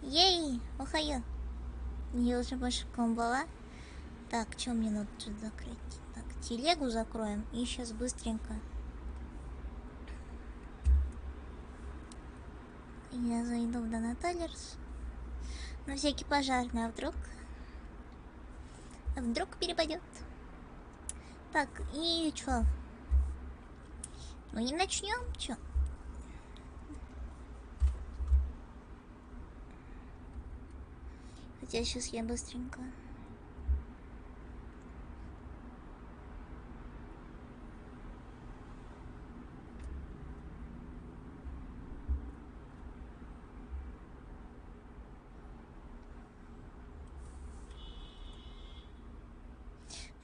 Ей, ухаю. Я уже больше комбала. Так, что мне надо тут закрыть? Так, телегу закроем. И сейчас быстренько. Я зайду в Донаталерс. На всякий пожарный, а вдруг? А вдруг перепадет? Так, и чё? Ну не начнем, чё? Хотя сейчас я быстренько.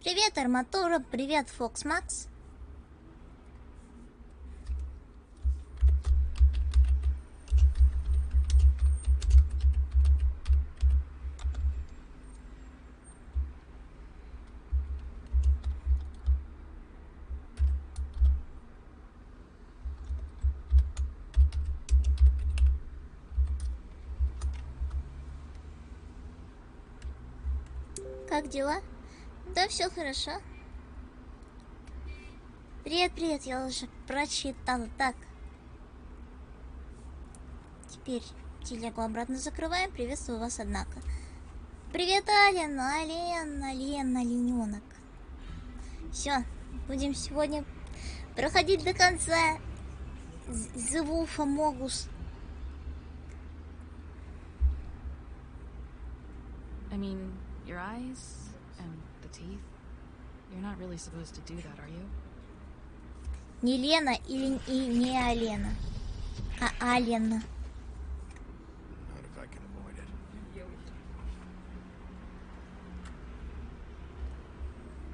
Привет, Арматура, привет, Фокс Макс. Как дела? Да, все хорошо. Привет, привет, я уже прочитала. Так. Теперь телегу обратно закрываем. Приветствую вас, однако. Привет, Ален, олененок. Все, будем сегодня проходить до конца. Живу, могус. I mean, your eyes and the teeth. You're not really supposed to do that, are you? Не Лена или и не Алена, а Алена.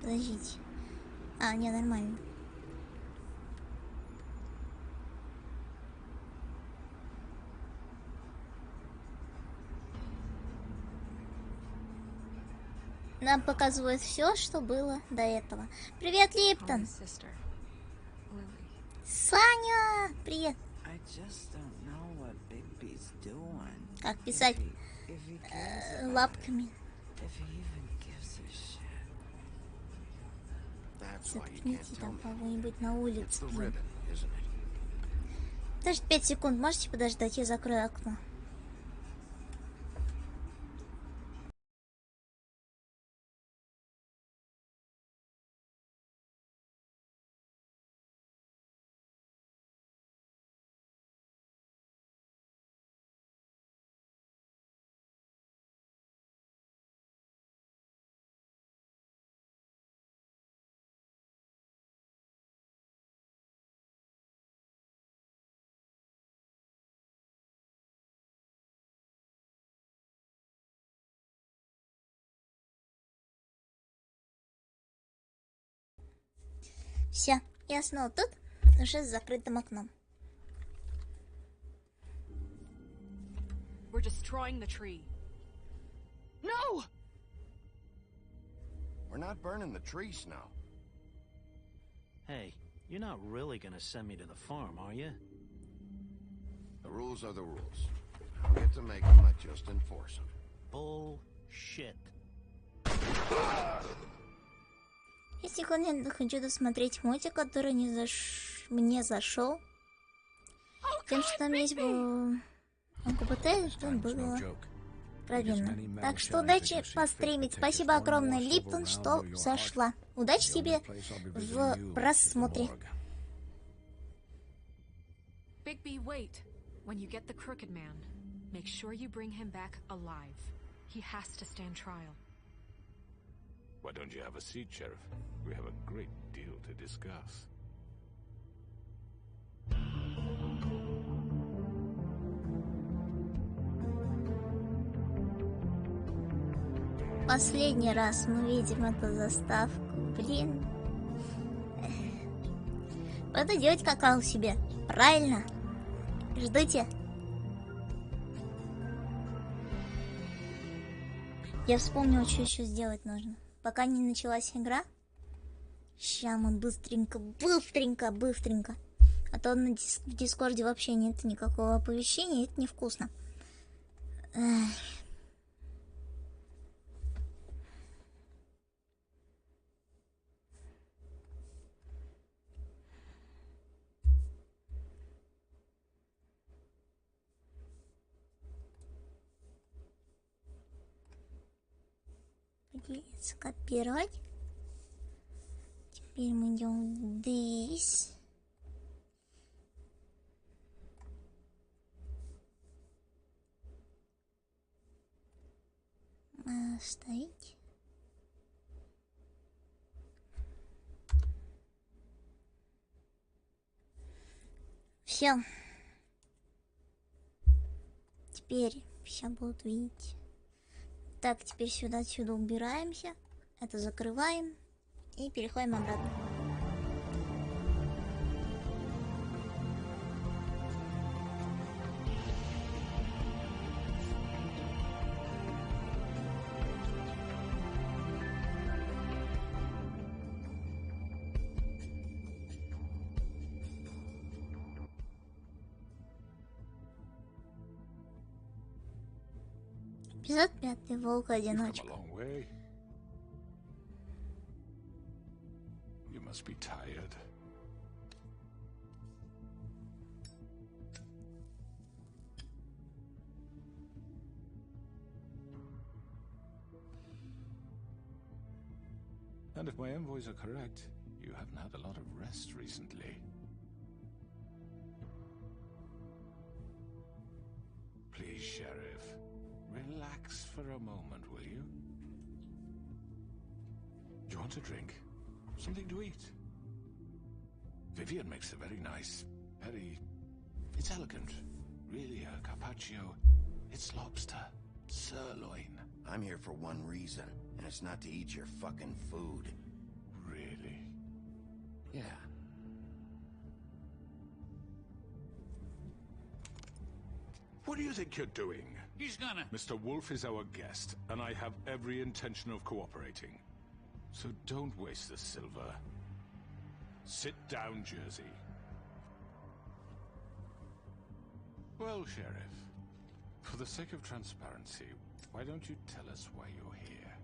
Подождите. А, не, нормально. Нам показывают все, что было до этого. Привет, Липтон. Саня, привет. Как писать лапками? Заткните там кого-нибудь на улице. Даже 5 секунд можете подождать, я закрою окно. Все, я снова тут, уже с закрытым окном. We're destroying the tree. No! We're not burning the tree, Snow. Hey, you're not really gonna send me to the farm, are you? The rules are the rules. I don't get to make them, I just enforce them. Bullshit. Я сегодня хочу досмотреть мультик, который мне зашел. Тем, что там есть ЛГБТ, это было правильно. Так что удачи постримить. Спасибо огромное, Липтон, что зашла. Удачи тебе в просмотре. Bigby, wait. When you get the crooked man, make sure you bring him back alive. He has to stand trial. Why don't you have a seat, Sheriff? We have a great deal to discuss. Последний раз мы видим эту заставку. Блин. Буду делать какао себе. Правильно. Ждите. Я вспомнила, что еще сделать нужно. Пока не началась игра. Сейчас мы быстренько. А то в Дискорде вообще нет никакого оповещения, и это невкусно. Скопировать. Теперь мы идем здесь. Оставить. Все. Теперь сейчас будут видеть. Так, теперь отсюда убираемся. Это закрываем. И переходим обратно. Эпизод 5. Волк-одиночка. You must be tired. And if my envoys are correct, you haven't had a lot of rest recently. Please, Sheriff, relax for a moment, will you? Do you want a drink? Something to eat? Vivian makes a very nice, it's elegant. Really, a carpaccio. It's lobster. Sirloin. I'm here for one reason, and it's not to eat your fucking food. Really? Yeah. What do you think you're doing? He's gonna... Mr. Wolf is our guest, and I have every intention of cooperating. So don't waste the silver. Sit down, Jersey. Well, Sheriff, for the sake of transparency, why don't you tell us why you're here?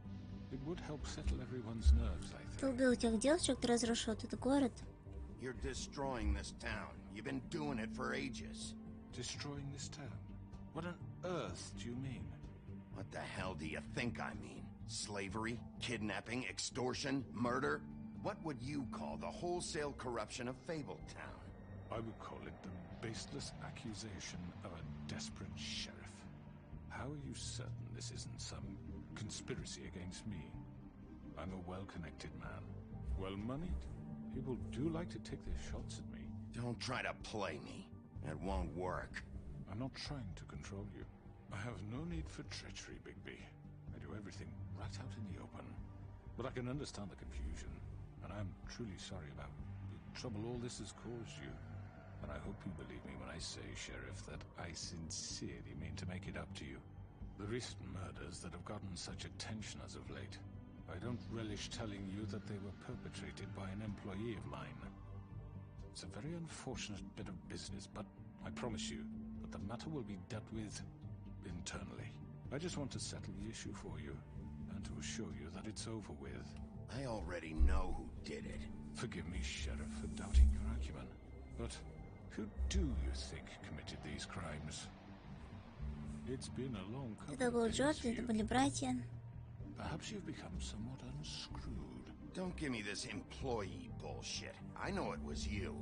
It would help settle everyone's nerves, I Ты think. убил тех девушек, ты разрушил этот город. You're destroying this town. You've been doing it for ages. Destroying this town? What on earth do you mean? What the hell do you think I mean? Slavery, kidnapping, extortion, murder? What would you call the wholesale corruption of Fabletown? I would call it the baseless accusation of a desperate sheriff. How are you certain this isn't some conspiracy against me? I'm a well-connected man, well-moneyed. People do like to take their shots at me. Don't try to play me. It won't work. I'm not trying to control you. I have no need for treachery, Bigby. I do everything right out in the open. But I can understand the confusion, and I'm truly sorry about the trouble all this has caused you. And I hope you believe me when I say, Sheriff, that I sincerely mean to make it up to you. The recent murders that have gotten such attention as of late, I don't relish telling you that they were perpetrated by an employee of mine. It's a very unfortunate bit of business, but I promise you that the matter will be dealt with internally. I just want to settle the issue for you, and to assure you that it's over with. I already know who did it. Forgive me, Sheriff, for doubting your acumen, but who do you think committed these crimes? It's been a long couple Это был of days Джордж, for это you. были братья. Perhaps you've become somewhat unscrewed. Don't give me this employee bullshit. I know it was you.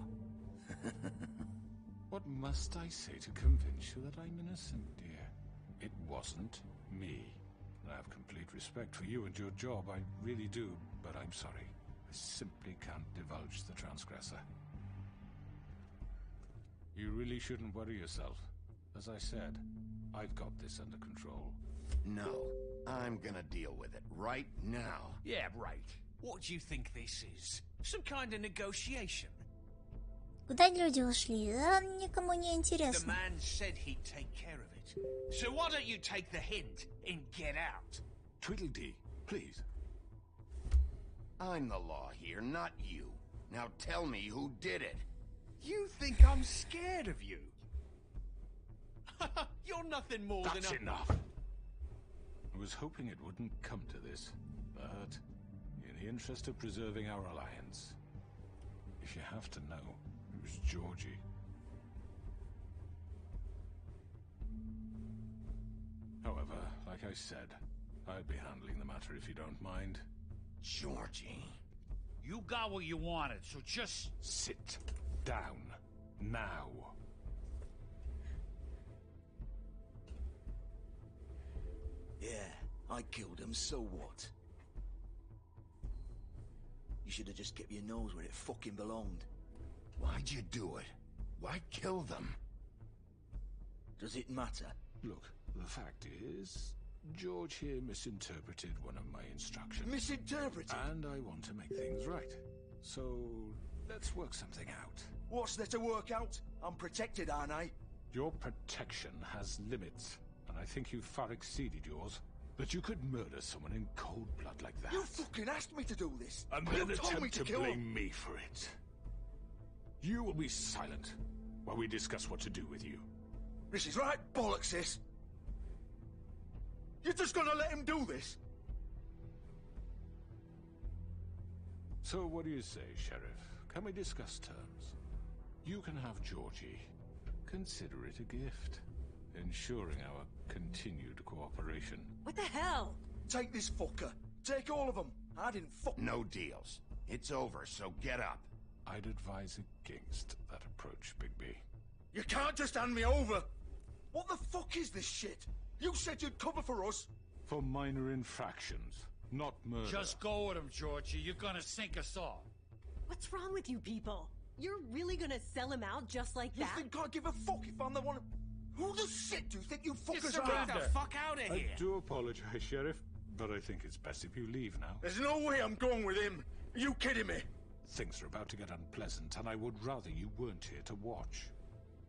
What must I say to convince you that I'm innocent, dear? It wasn't me. I have complete respect for you and your job, I really do, but I'm sorry. I simply can't divulge the transgressor. You really shouldn't worry yourself. As I said, I've got this under control. No, I'm gonna deal with it right now. Yeah, right. What do you think this is? Some kind of negotiation? Куда люди ушли? Да, никому не The интересно. man said he'd take care of it. So why don't you take the hint and get out? Tweedledee, please. I'm the law here, not you. Now tell me who did it. You think I'm scared of you? You're nothing more That's than a... enough. I was hoping it wouldn't come to this, but in the interest of preserving our alliance, if you have to know, it was Georgie. However, like I said, I'd be handling the matter if you don't mind. Georgie. You got what you wanted, so just... Sit down. Now. Yeah, I killed him, so what? You should have just kept your nose where it fucking belonged. Why'd you do it? Why kill them? Does it matter? Look, the fact is, George here misinterpreted one of my instructions. Misinterpreted? And I want to make things right. So, let's work something out. What's there to work out? I'm protected, aren't I? Your protection has limits, and I think you've far exceeded yours. But you could murder someone in cold blood like that. You fucking asked me to do this! And You then told me attempt to kill blame him. me for it. You will be silent while we discuss what to do with you. This is right bollocks, this! You're just gonna let him do this? So what do you say, Sheriff? Can we discuss terms? You can have Georgie. Consider it a gift, ensuring our continued cooperation. What the hell? Take this fucker. Take all of them. I didn't fuck... No deals. It's over, so get up. I'd advise against that approach, Bigby. You can't just hand me over! What the fuck is this shit? You said you'd cover for us! For minor infractions, not murder. Just go with him, Georgie. You're gonna sink us all. What's wrong with you people? You're really gonna sell him out just like You that? think I give a fuck if I'm the one... Who the shit do you think you fuckers Get are? the fuck out of I here! do apologize, Sheriff, but I think it's best if you leave now. There's no way I'm going with him. Are you kidding me? Things are about to get unpleasant, and I would rather you weren't here to watch.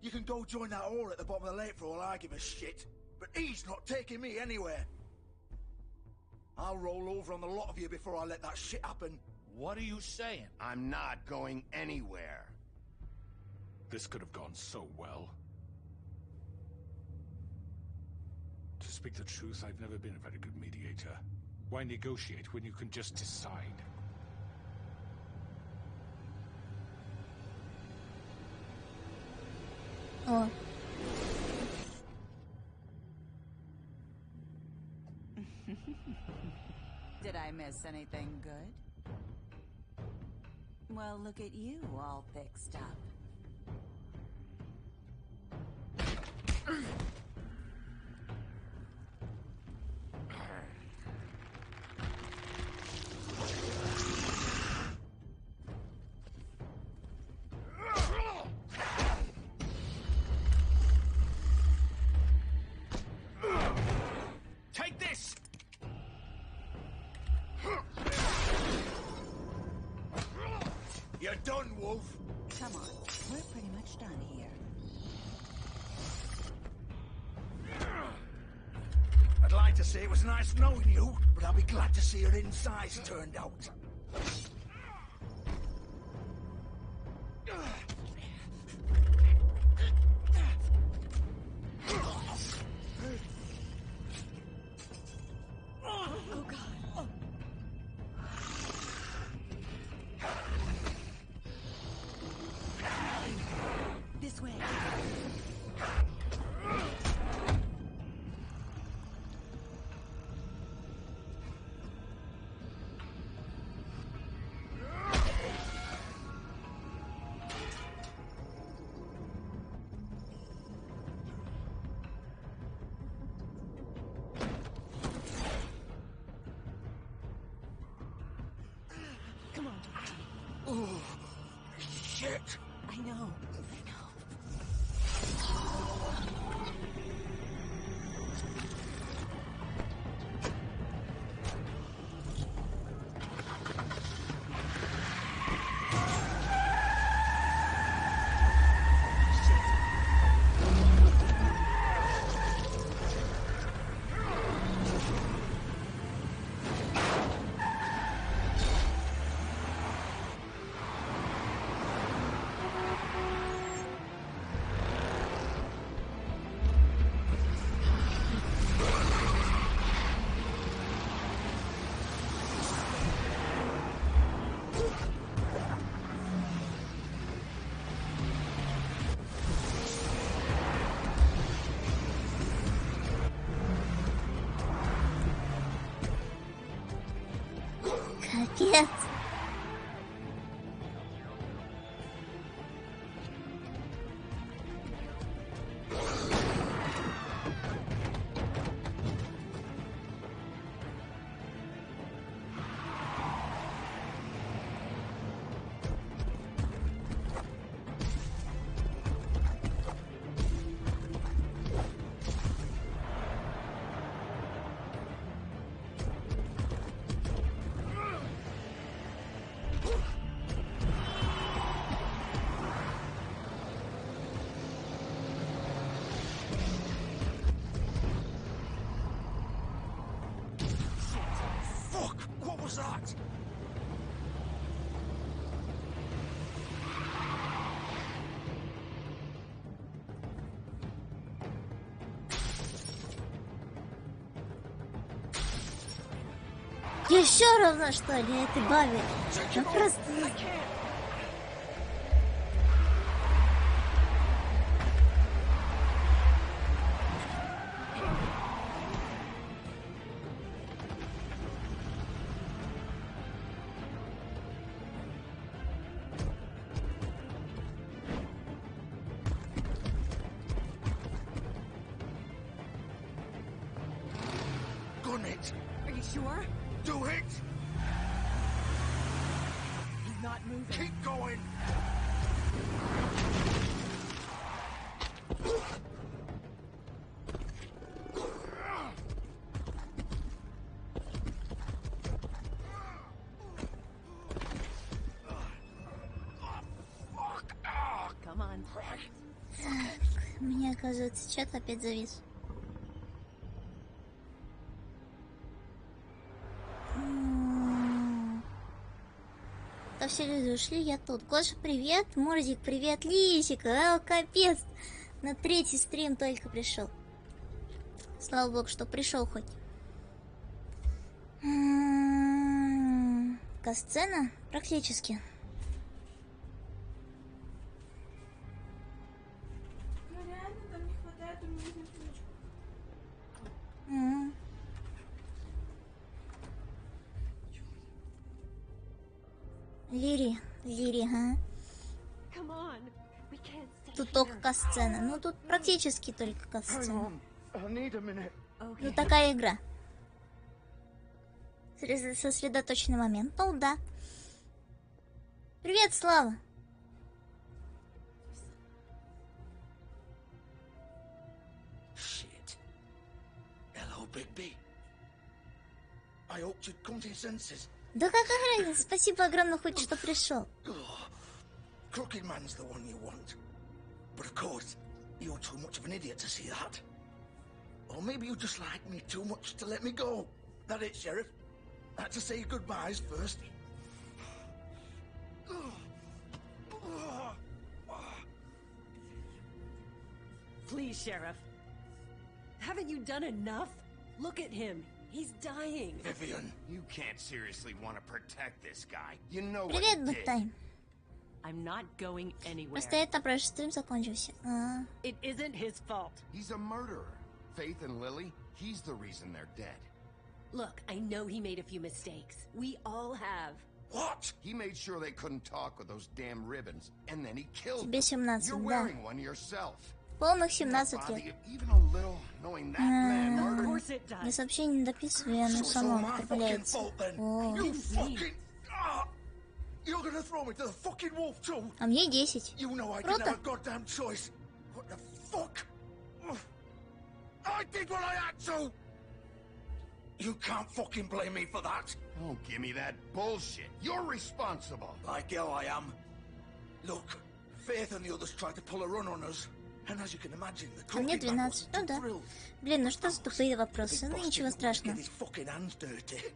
You can go join that whore at the bottom of the lake for all I give a shit. But he's not taking me anywhere. I'll roll over on the lot of you before I let that shit happen. What are you saying? I'm not going anywhere. This could have gone so well. To speak the truth, I've never been a very good mediator. Why negotiate when you can just decide? О, Did I miss anything good? Well, look at you, all fixed up. Take this! You're done, Wolf. Come on, we're pretty much done here. I'd like to say it was nice knowing you, but I'll be glad to see your insides turned out. This way. Капец. Еще равно, что ли, этой бабе? Ну просто... Conec. Are you sure? Do it! He's not moving. Keep going! Come on. Так, у меня, оказывается, чат опять завис. То все люди ушли, я тут. Гоша, привет. Морзик, привет. Лисик, капец. На 3-й стрим только пришел. Слава богу, что пришел хоть. Касцена? Практически. Лири, ага. Тут только касцена. Ну, тут практически только касцена. Ну, такая игра. Сосредоточенный момент. Ну, да. Привет, Слава. Shit. Hello, Bigby. I hope you'd come to your senses. Да какая разница? Спасибо огромное, хоть что пришел. Crooked man's the one you want. But of course, you're too much of an idiot to see that. Or maybe you just like me too much to let me go. That it, Sheriff? I had to say your goodbyes first. Please, Sheriff. Haven't you done enough? Look at him. He's dying. Vivian, you can't seriously want to protect this guy. You know what Привет, he did. Бэктайм. I'm not going anywhere. Просто это прошлый стрим закончился. It isn't his fault. He's a murderer. Faith and Lily, he's the reason they're dead. Look, I know he made a few mistakes. We all have. What? He made sure they couldn't talk with those damn ribbons, and then he killed Тебе them. 17, You're да. wearing one yourself. Полных 17 лет. Even a little, knowing that man Of murdered. course it does. Для сообщений не дописываю, оно само отправляется. О, You fucking... You're gonna throw me to the fucking wolf too? а мне 10. You know I didn't Круто. have a goddamn choice. What the fuck? I did what I had to! You can't fucking blame me for that. Don't give me that bullshit. You're responsible. Like hell I am. Look, Faith and the others tried to pull a run on us. And as you can imagine, the А мне crooked man 12. wasn't Ну too да. thrilled. Блин, ну что за тупые вопросы? The Ну bastard ничего wanted to страшного. get his fucking hands dirty.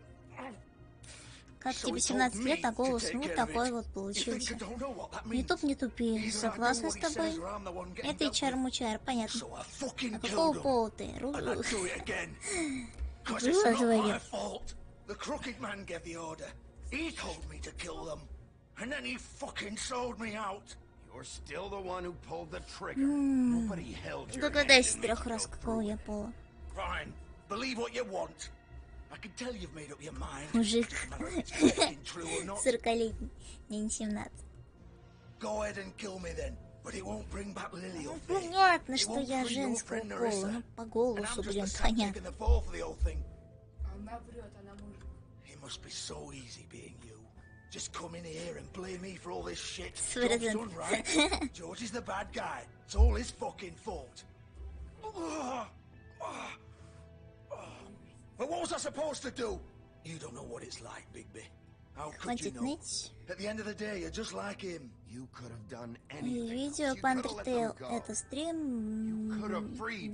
Как тебе 17 лет, а голос, ну такой вот получился. Ютуб не тупи, согласна с тобой. Это HR-мучар, понятно. А какого повода ты? Говорит. The crooked man gave the order. He told me to kill them. And then he fucking sold me out. You're still the one who pulled the trigger. Nobody held your hand Догадайся and made 3 you раз, go какого through я it. пола. Fine. Believe what you want. Мужик. 40-летний. Не 17. Понятно, что я женского пола. Ну, по голосу, блин, понятно. Just come in here and blame me for all this shit. Job's done, right? George is the bad guy. It's all his fucking fault. But what was I supposed to do? You don't know what it's like, Bigby. How could you know? At the end of the day, you're just like him. You could have done anything. Видео по Undertale. Это стрим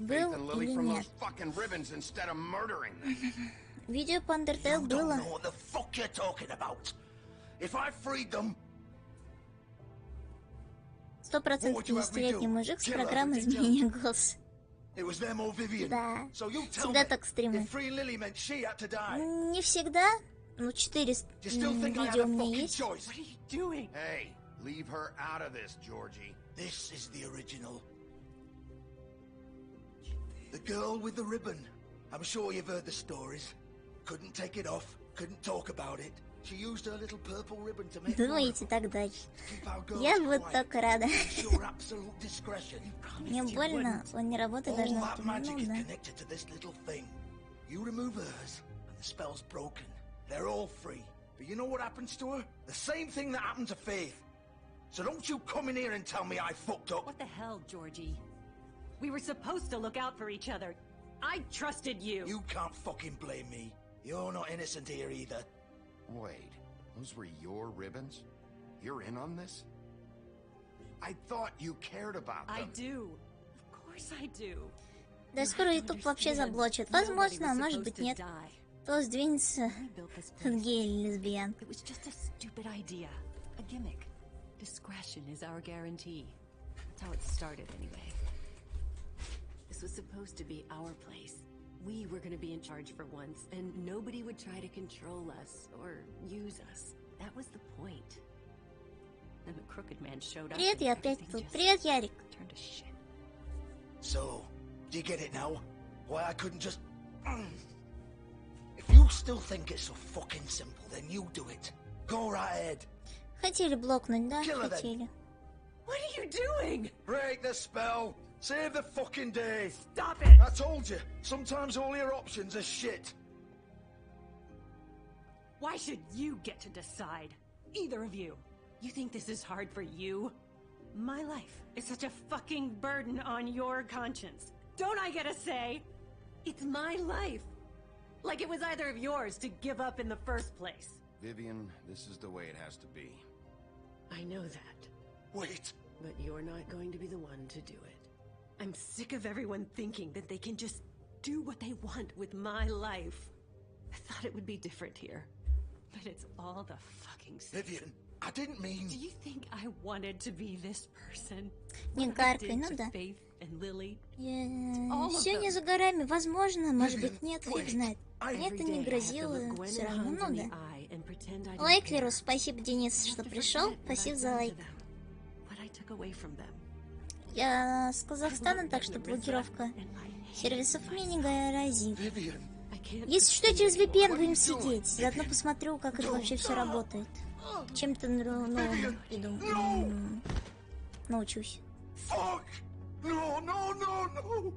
был или нет? Видео по Undertale было. 100% 50-летний мужик с программой изменения голоса. Да, всегда так стримы. Не всегда, но 4 видео у меня есть. Hey, leave her out of this, Georgie. This is the original. The girl with the ribbon. I'm sure you've heard the stories. Couldn't take it off, couldn't talk about it. She used her little purple ribbon to make Думаете так дальше. Я вот так рада. Мне больно, он не работает даже на You remove hers, and the spell's broken. They're all free. But you know what happens to her? The same thing that happened to Faith. So don't you come in here and tell me I fucked up. What the hell, Georgie? We were supposed to look out for each other. I trusted you. You can't fucking blame me. You're not innocent here either. Wait, those were your ribbons? You're in on this? I thought you cared about them. I do. Of course I do. Да скоро YouTube вообще заблочит. Возможно, а может быть нет. То сдвинется гей или лесбиян. It was just a stupid idea. A gimmick. Discretion is our guarantee. That's how it started anyway. This was supposed to be our place. We were going to be in charge for once, and nobody would try to control us or use us. That was the point. Then the crooked man showed up. Привет, я опять тут. Привет, Ярик. Turned to shit. So, do you get it now? Why I couldn't just... If you still think it's so fucking simple, then you do it. Go right ahead. Хотели блокнуть, да? Хотели. What are you doing? Break the spell. Save the fucking day. Stop it. I told you. Sometimes all your options are shit. Why should you get to decide? Either of you. You think this is hard for you? My life is such a fucking burden on your conscience. Don't I get a say? It's my life. Like it was either of yours to give up in the first place. Vivian, this is the way it has to be. I know that. Wait. But you're not going to be the one to do it. I'm sick of everyone thinking that they can just do what they want with my life. I thought it would be different here. But it's all the fucking same. Vivian, I didn't mean... Do you think I wanted to be this person? Не каркай, ну да. Все не за горами. Возможно, может быть нет, фиг знает. Мне это не грозило все равно, ну да. Лайк, Лирус, спасибо, Денис, что пришел. Спасибо за лайк. Я с Казахстана, так что блокировка сервисов мне не грозит. Если что, через VPN будем сидеть. Заодно посмотрю, как это вообще все работает. Чем-то новым научусь. No, no, no, no!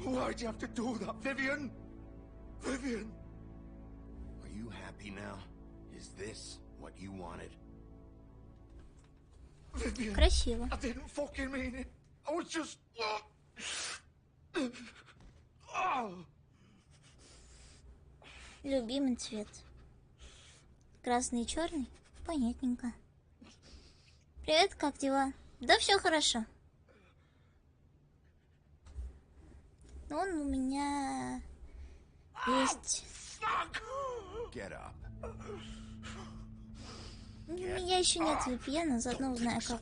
Why'd you have to do that, Vivian? Vivian! Are you happy now? Is this what you wanted? Vivian, красиво. I didn't fucking mean it. I was just... Любимый цвет. Красный и черный? Понятненько. Привет, как дела? Да все хорошо. Но он у меня есть. У меня еще нет VPN, заодно узнаю как.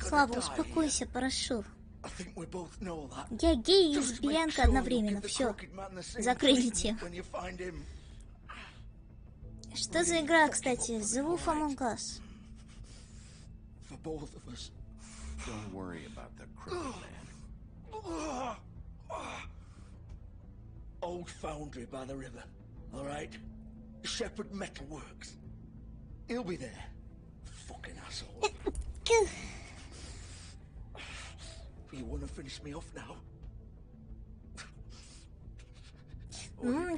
Слава, успокойся, прошу. Я гей и лесбиянка одновременно. Все, закрыли тему. Что за игра, кстати? Живу Among Us. Don't worry about the crooked man. Old foundry by the river, all right? Shepherd Metalworks. He'll be there. Fucking asshole. You want to finish me off now?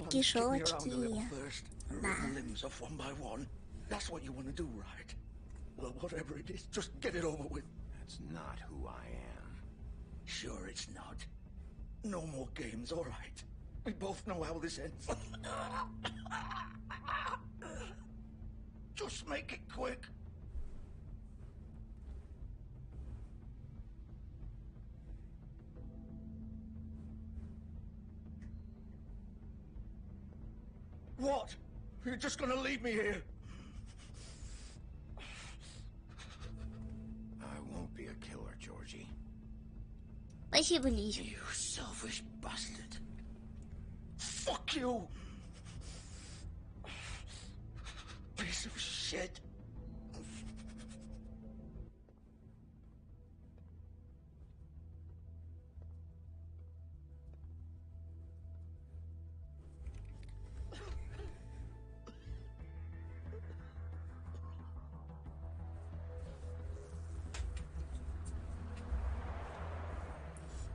Кишочки. Да. Limbs off one by one. That's what you want to do, right? Well, whatever it is, just get it over with. That's not who I am. Sure it's not. No more games, all right? We both know how this ends. Just make it quick. What? You're just gonna leave me here? I won't be a killer, Georgie. Спасибо, Лиза. You selfish bastard. Fuck you! Piece of shit.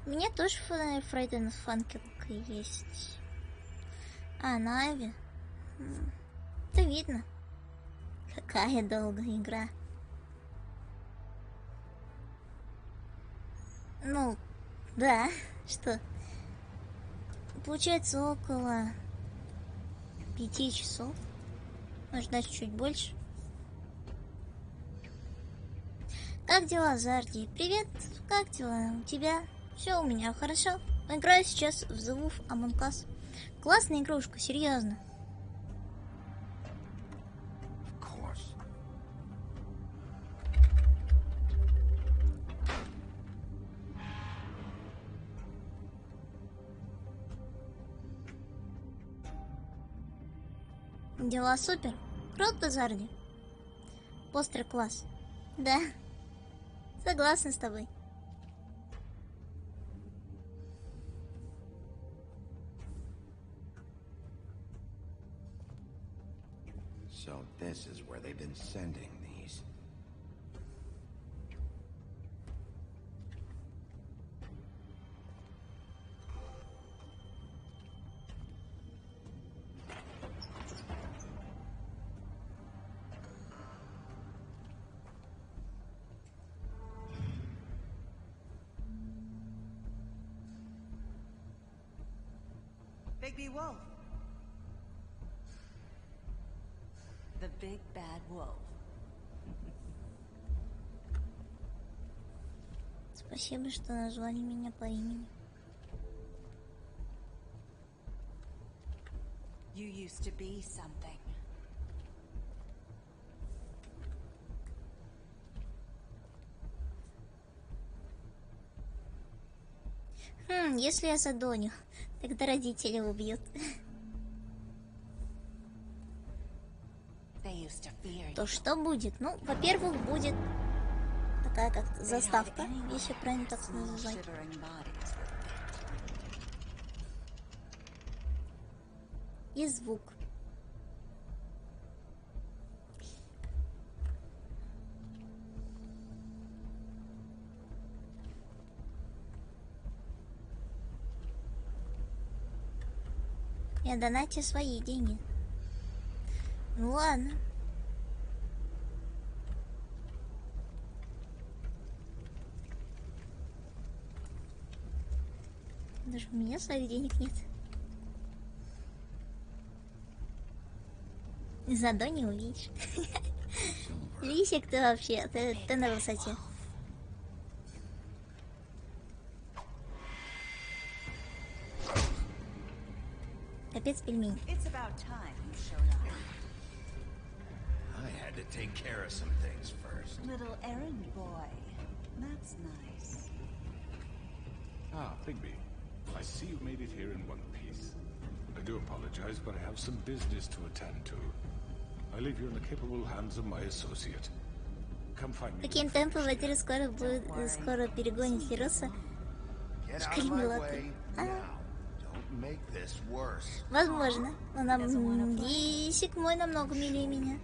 У меня тоже Фрайден Фанкинг есть. А, Нави. Это видно. Какая долгая игра. Ну, да, что? Получается около 5 часов. Может, даже чуть больше. Как дела, Зарди? Привет, как дела у тебя? Все у меня хорошо. Играю сейчас в Живу Among Us. Классная игрушка, серьезно. Дела супер. Круто, Зарди. Постер класс. Да. Согласна с тобой. So this is where they've been sending these. Bigby Wolf. The big bad wolf. Спасибо, что назвали меня по имени. You used to be something. Если я задоню, тогда родители убьют. То что будет? Ну, во-первых, будет такая как заставка, если правильно так называть. И звук. Я донатю свои деньги. Ну ладно. Даже у меня своих денег нет. Заодно не увидишь. Лисик, ты вообще, ты на высоте. Капец пельмень. I had to take care of some things first. Little errand boy. That's nice. Ah, Bigby. I see you made it here in one piece. I do apologize, but I have some business to attend to. I leave you in the capable hands of my associate. Таким темпом Вадир скоро перегонит Лируссо. Шкаль возможно, но нам Дисик мой намного милее меня.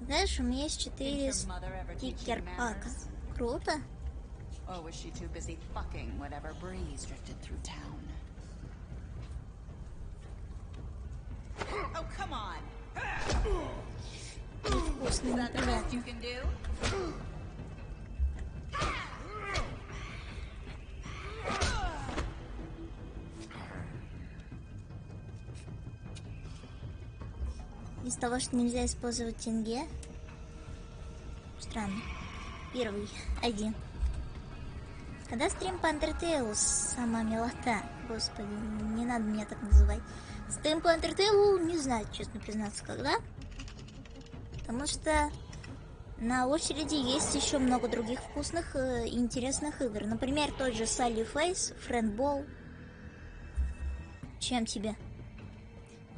Знаешь, у меня есть 4 стикер-пака. Круто. Or was she too busy fucking whatever breeze drifted through town? Oh, come on! Is that the best you can do? Из того, что нельзя использовать тенге. Странно. Первый. Один. Когда стрим по Undertale, сама милота. Господи, не надо меня так называть. Стрим по Undertale, не знаю, честно признаться, когда. Потому что на очереди есть еще много других вкусных и интересных игр. Например, тот же Sally Face, Friendball. Чем тебе?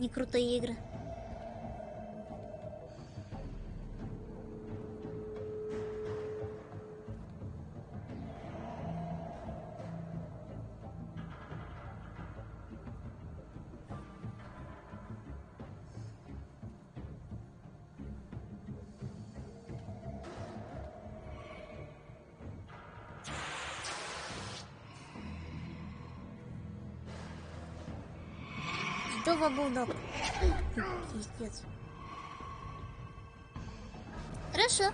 Не крутые игры. Здорово, булдог. Пиздец. Хорошо.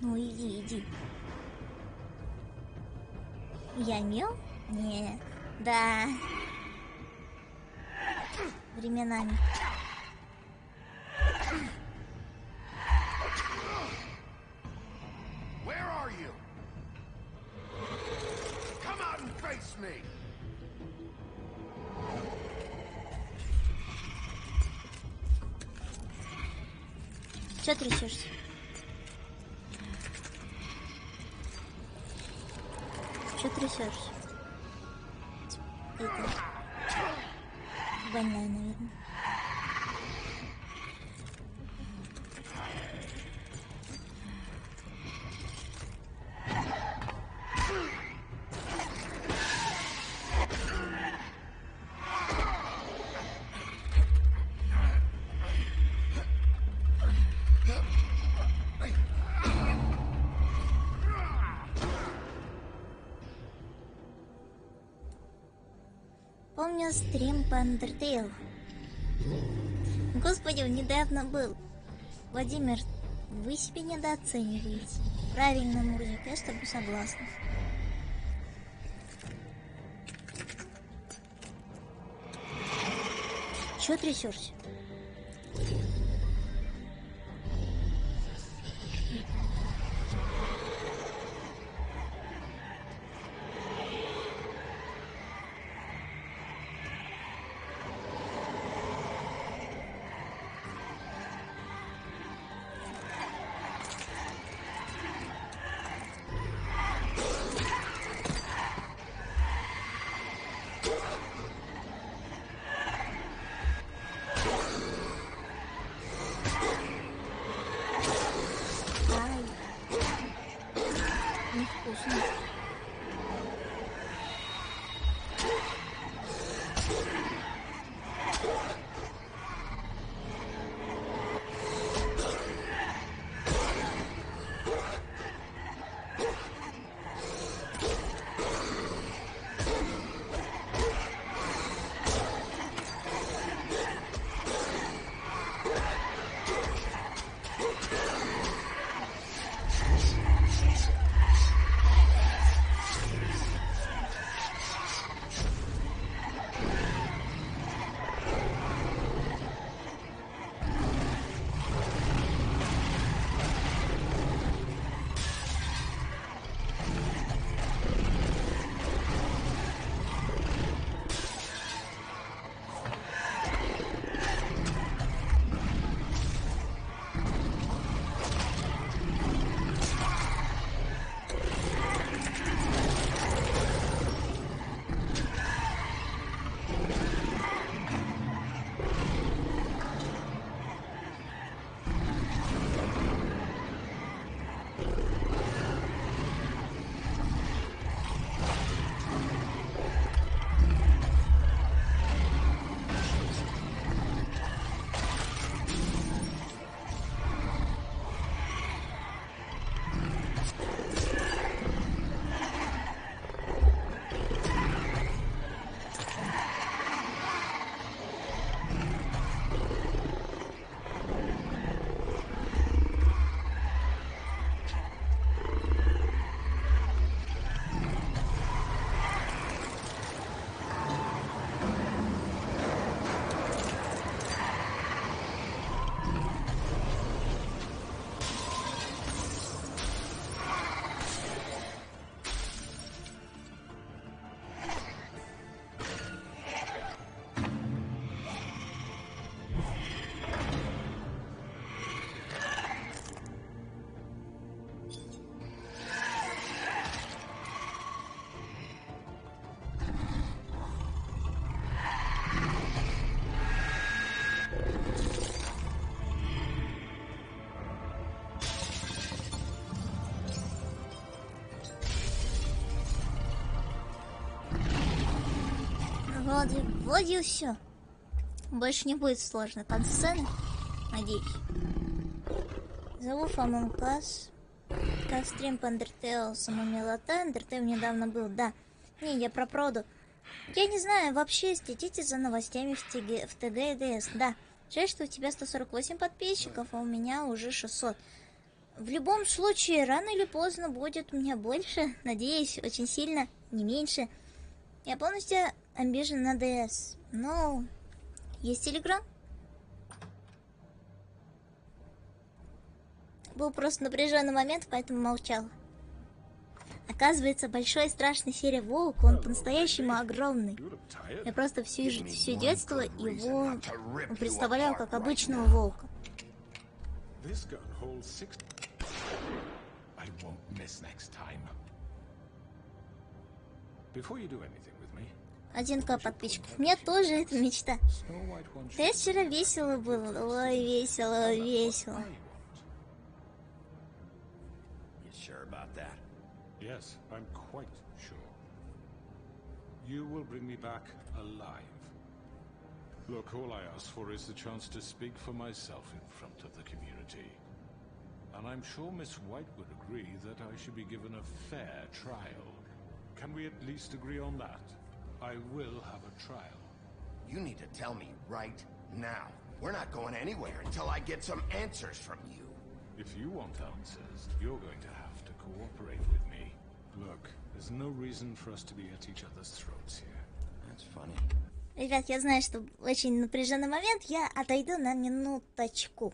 Ну иди, иди. Я мел? Не. Да. Временами. Чё трясешься? Чё трясешься? Это больная, наверное. Помню стрим по Undertale. Господи, он недавно был. Владимир, вы себя недооцениваете. Правильно, мужик, я с тобой согласна. Чё трясешься? Вроде все. Больше не будет сложно. Концесцены? Надеюсь. Зову Among Us. Как стрим по Undertale, сама милота. Undertale недавно был, да. Не, я про проду. Я не знаю, вообще следите за новостями в ТГ и ДС. Да. Жаль, что у тебя 148 подписчиков, а у меня уже 600. В любом случае, рано или поздно будет у меня больше. Надеюсь, очень сильно, не меньше. Я полностью обижен на ДС. Но есть Телеграм. Был просто напряженный момент, поэтому молчал. Оказывается, большой страшный серия Волк, он по-настоящему огромный. Я просто все детство его представлял как обычного волка. Один к подписчиков. Мне тоже это мечта. Да вчера весело было. Ой, весело, весело. Yes, I'm quite sure. You will bring me back alive. Look, all I ask for is the chance to speak for myself in front of the community. And I'm sure Miss White would agree that I should be given a fair trial. Can we at least agree on that? I will have a trial. You need to tell me right now. We're not going anywhere until I get some answers from you. If you want answers, you're going to have to cooperate with me. Look, there's no reason for us to be at each other's throats here. That's funny. Ребят, я знаю, что очень напряженный момент. Я отойду на минуточку.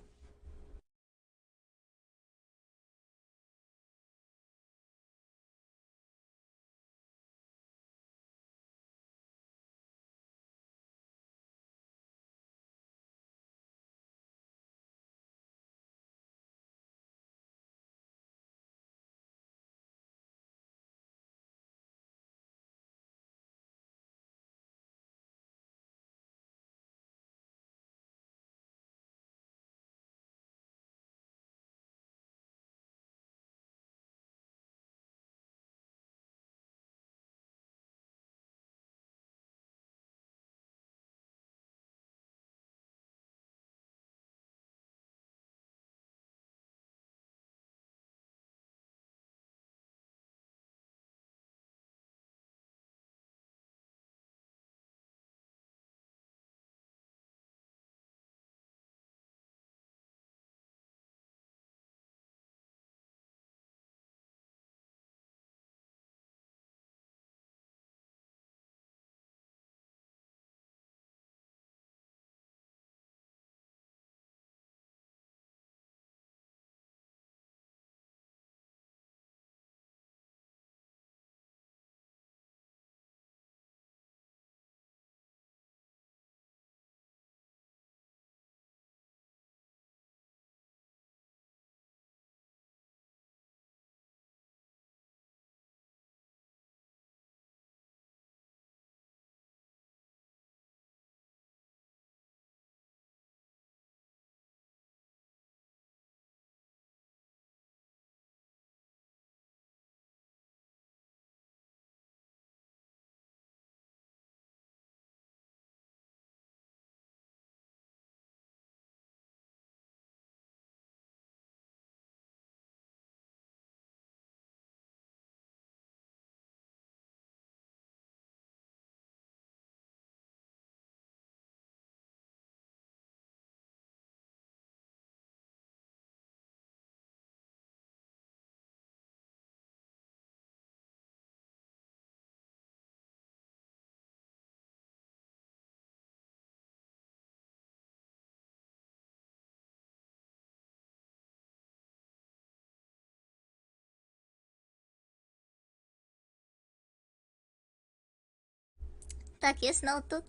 Так, я снова тут.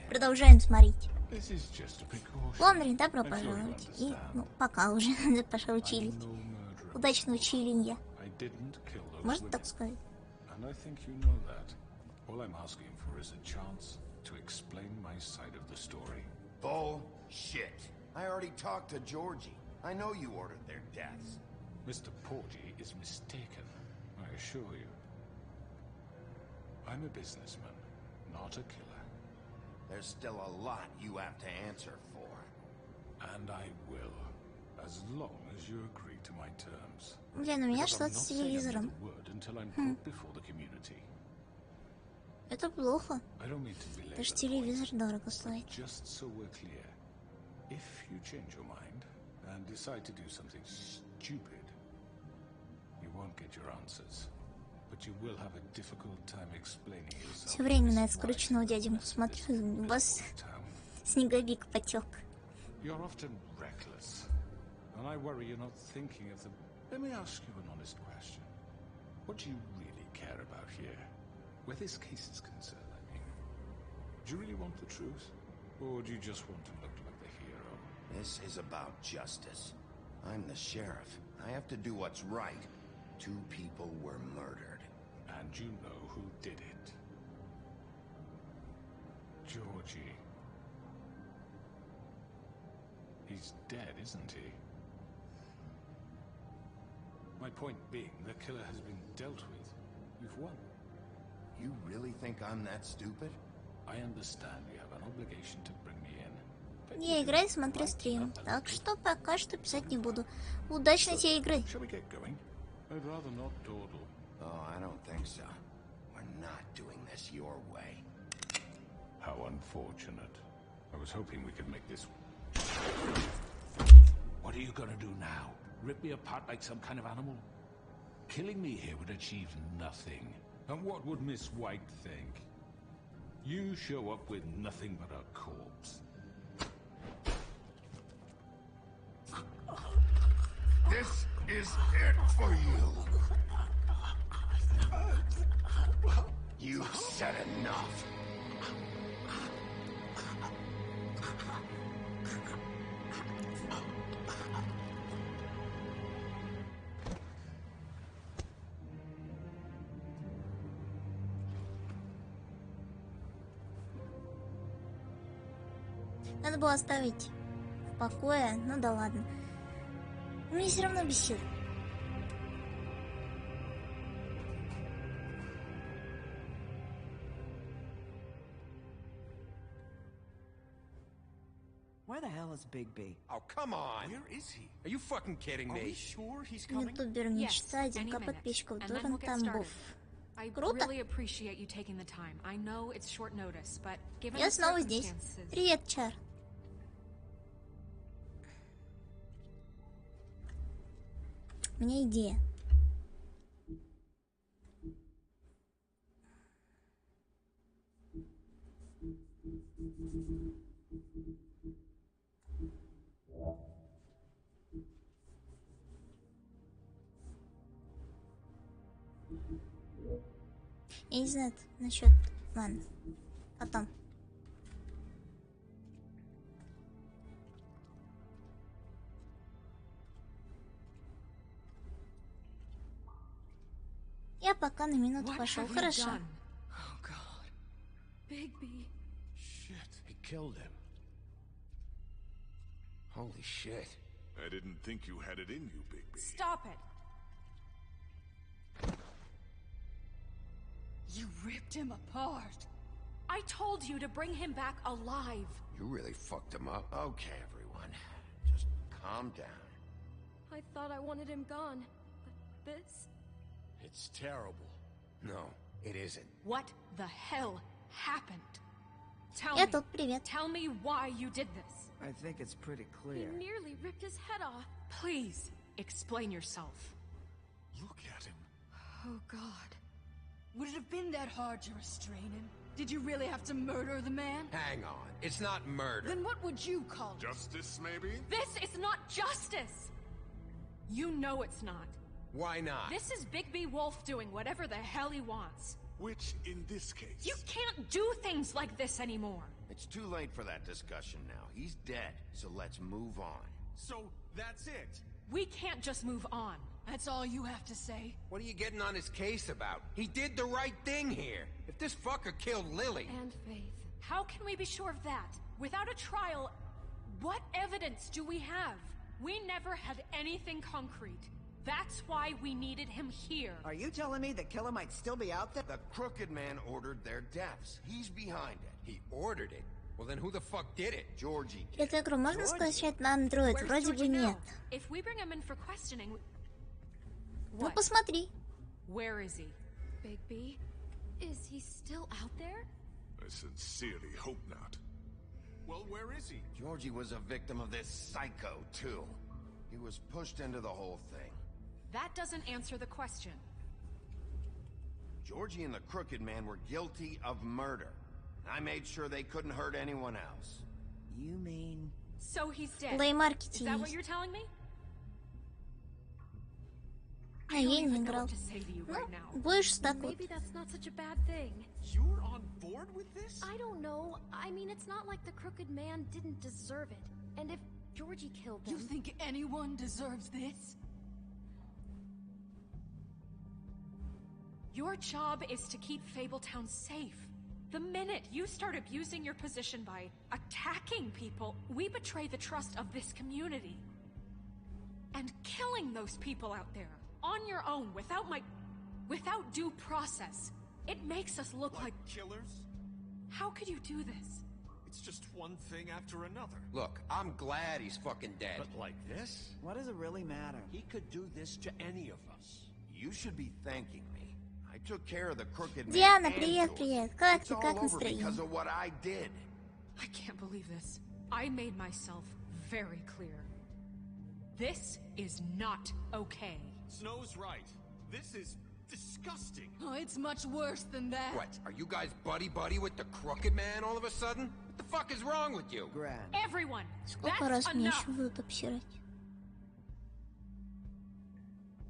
Продолжаем смотреть. Лондон, добро пожаловать. И, ну, пока уже. Пошел чилить. Удачного чилинья. Можно так сказать? Bullshit. I already talked to Georgie. I know you ordered their deaths. Mr. Porgy is mistaken, I assure you. I'm a businessman, not a killer. There's still a lot you have to answer for. And I will, as long as you agree to my terms. Блин, у меня Because I'm что-то not с saying телевизором. another word until I'm brought before the community. Это плохо. I don't mean to belabor Даже the телевизор point, дорого but стоит. just so we're clear, if you change your mind and decide to do something stupid, you won't get your answers. But you will have a difficult time explaining yourself. Все время на скрученного дяденьку смотрю, у вас снеговик потек. You're often reckless, and I worry you're not thinking of them. Let me ask you an honest question. What do you really care about here? Where this case is concerned, I mean. Do you really want the truth? Or do you just want to look like the hero? This is about justice. I'm the sheriff. I have to do what's right. 2 people were murdered. And you know who did it. Georgie. He's dead, isn't he? My point being, the killer has been dealt with. You've won. You really think I'm that stupid? I understand you have an obligation to bring me in. Я играю, смотрю стрим. Так что пока что писать не буду. Удачной тебе игры. Shall we get going? I'd rather not dawdle. Oh, I don't think so. We're not doing this your way. How unfortunate. I was hoping we could make this... What are you gonna do now? Rip me apart like some kind of animal? Killing me here would achieve nothing. And what would Miss White think? You show up with nothing but a corpse. This is it for you. You've said enough. Надо было оставить в покое, ну да ладно. Мне все равно бесит. Where the hell is Big B? Oh, come on. Where is he? Are you fucking kidding Are we me? sure he's coming? Ютубер мечта, 1К подписчиков, Доран Тамбов. I Круто. really appreciate you taking the time. I know it's short notice, but given Я the снова здесь. circumstances... Привет, Чар. У меня идея. Я не знаю насчет... Ладно, потом. Я пока на минуту пошел. Хорошо. Oh God. Big B. Shit, he killed him. Holy shit. I didn't think you had it in you, Big B. Stop it! You ripped him apart. I told you to bring him back alive. You really fucked him up. Okay, everyone. Just calm down. I thought I wanted him gone. But this... It's terrible. No, it isn't. What the hell happened? Tell Я me. тут, привет. Tell me why you did this. I think it's pretty He clear. nearly ripped his head off. Please, explain yourself. Look at him. Oh, God. Would it have been that hard to restrain him? Did you really have to murder the man? Hang on. It's not murder. Then what would you call it? Justice, maybe? This is not justice! You know it's not. Why not? This is Big B Wolf doing whatever the hell he wants. Which, in this case... You can't do things like this anymore. It's too late for that discussion now. He's dead, so let's move on. So, that's it? We can't just move on. That's all you have to say? What are you getting on his case about? He did the right thing here. If this fucker killed Lily... And Faith. How can we be sure of that? Without a trial, what evidence do we have? We never had anything concrete. That's why we needed him here. Are you telling me the killer might still be out there? The crooked man ordered their deaths. He's behind it. He ordered it? Well, then who the fuck did it? Georgie. Эту игру можно скачать на Android? Вроде бы нет. If we bring him in for questioning... Ну, посмотри. Where is he? Bigby, is he still out there? I sincerely hope not. Well, where is he? Georgie was a victim of this psycho, too. He was pushed into the whole thing. That doesn't answer the question. Georgie and the crooked man were guilty of murder. I made sure they couldn't hurt anyone else. You mean... So he's dead. Плей-маркете Is that what есть. you're telling me? А я не играл. Ну, больше так вот. Maybe that's not such a bad thing. You're on board with this? I don't know. I mean, it's not like the crooked man didn't deserve it. And if Georgie killed them... You think anyone deserves this? Your job is to keep Fabletown safe. The minute you start abusing your position by attacking people, we betray the trust of this community. And killing those people out there, on your own, without due process, it makes us look like killers? How could you do this? It's just one thing after another. Look, I'm glad he's fucking dead. But like this? What does it really matter? He could do this to any of us. You should be thanking me. I took care of the crooked man. Диана, привет, привет. Как It's ты, all как over настроение? because of what I did. I can't believe this. I made myself very clear. This is not okay. Snow's right. This is disgusting. Oh, it's much worse than that. What, are you guys buddy-buddy with the crooked man all of a sudden? What the fuck is wrong with you? Grand. Everyone, Сколько раз that's мне enough. еще будут обсирать?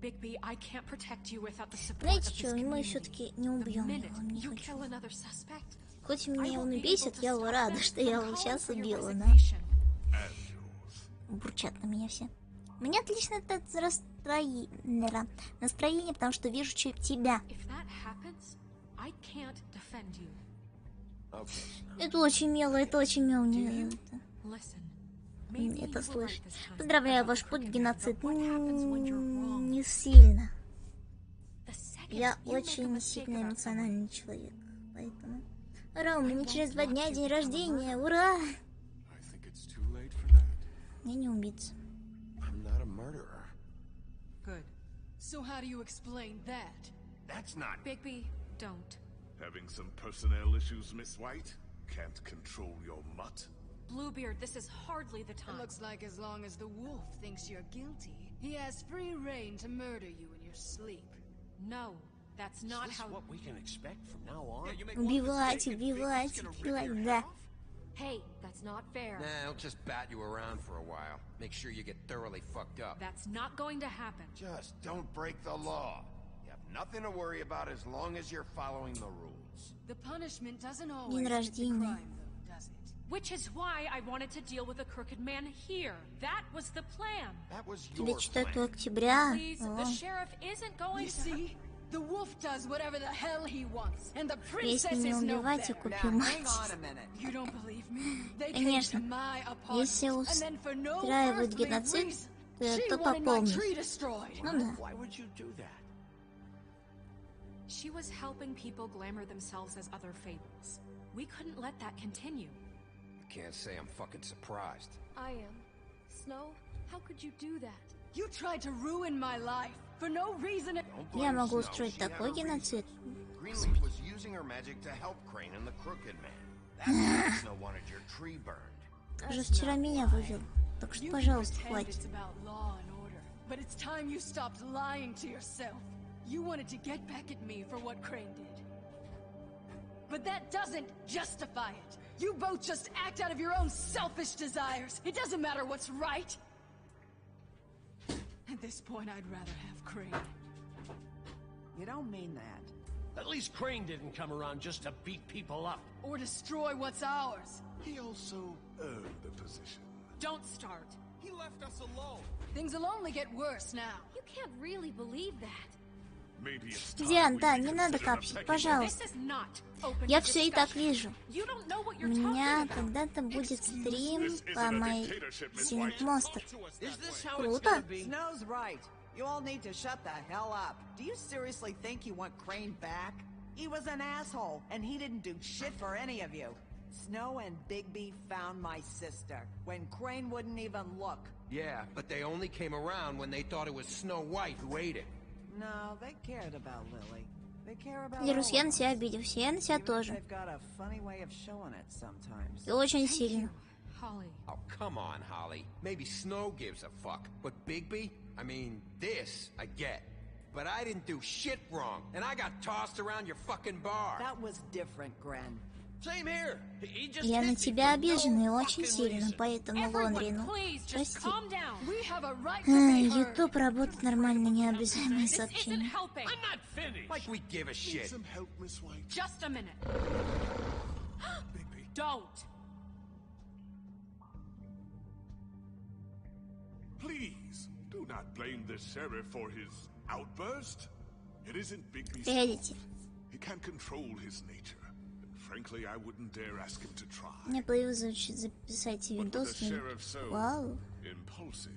Bigby, I can't protect you without the support Знаете of this что, мы community. все-таки не The убьем minute его, не you хочу. kill another suspect, Хоть I меня он won't и be бесит, able to я stop рада, them что я from его calling сейчас for your убила, да? resignation. Бурчат на меня все. У меня отличное настроение, потому что вижу тебя. If that happens, I can't defend you. Это очень мило, это очень мило. Мне Listen, это слышать. Поздравляю, ваш путь в геноцид. Не сильно. Я очень сильно эмоциональный человек, поэтому... Ура, у меня через 2 дня день рождения, ура! Я не убийца. I'm not a murderer. Good. So how do you explain that? That's not... Bigby, don't. Having some personnel issues, Miss White? Can't control your mutt? Bluebeard, this is hardly the time. It looks like as long as the wolf thinks you're guilty, he has free reign to murder you in your sleep. No, that's not Is this how... what we can expect from now on? Убивать, убивать, убивать, да. Hey, that's not fair. Nah, I'll just bat you around for a while. Make sure you get thoroughly fucked up. That's not going to happen. Just don't break the law. You have nothing to worry about as long as you're following the rules. The punishment doesn't always День fit the рождения. crime, though, does it? Which is why I wanted to deal with the crooked man here. That was the plan. That was Тебе your 4 plan. октября. Please, the sheriff isn't going You to... see? The wolf does whatever the hell he wants, and the Если princess не is no убивать, я better. куплю мать. You don't believe me? They came to Конечно. my apartment, Если and then for no устраивают earthly геноцид, reason, то she по wanted my полной. tree destroyed. Ну да. Why would you do that? She was helping people glamour themselves as other fables. We couldn't let that continue. I can't say I'm fucking surprised. I am. Snow, how could you do that? You tried to ruin my life for no reason. Я могу устроить такой геноцид. Greenleaf was using her magic to help Crane and the crooked man. That's why Snow wanted your tree burned. Ты же вчера меня вывел. Так что, пожалуйста, Pretend хватит. it's about law and order, but it's time you stopped lying to yourself. You wanted to get back at me for what Crane did. But that doesn't justify it. You both just act out of your own selfish desires. It doesn't matter what's right. At this point, I'd rather have Crane. You don't mean that. At least Crane didn't come around just to beat people up. Or destroy what's ours. He also earned the position. Don't start. He left us alone. Things will only get worse now. You can't really believe that. Maybe it's Диан, time да, we не надо reconsider капсить, the pecking пожалуйста. This is not open Я to все и так discussion. вижу. You don't know what У you're меня talking about. когда-то будет стрим This по isn't a моей dictatorship, Miss Синет White. Монстр. Is this how it's Круто. gonna be? Snow's right. You all need to shut the hell up. Do you seriously think you want Crane back? He was an asshole, and he didn't do shit for any of you. Snow and Bigby found my sister, when Crane wouldn't even look. Yeah, but they only came around when they thought it was Snow White who ate it. No, they cared about Lily. They care about Лируссо, я на себя обиделся, я на себя тоже. They've got a funny way of showing it sometimes. И очень сильно. Holly. Oh, come on, Holly. Maybe Snow gives a fuck. But Bigby? I mean, this, I get. But I didn't do shit wrong, and I got tossed around your fucking bar. That was different, Gren. Same here. He just Я на hit me тебя for обижена и no очень fucking сильно, reason. поэтому Лонри, ну, Please, just прости. calm down. We have a right to be heard. YouTube работает нормально, необязаемые This isn't сообщения. helping. I'm not finished. Like we give a shit. Some help, Miss White. Just a minute. Don't. Please, do not blame the sheriff for his outburst. It isn't Bigby's Погодите. fault. He can't control his nature. And frankly, I wouldn't dare ask him to try. У меня появилось записать But with the видос. sheriff so Вау. impulsive,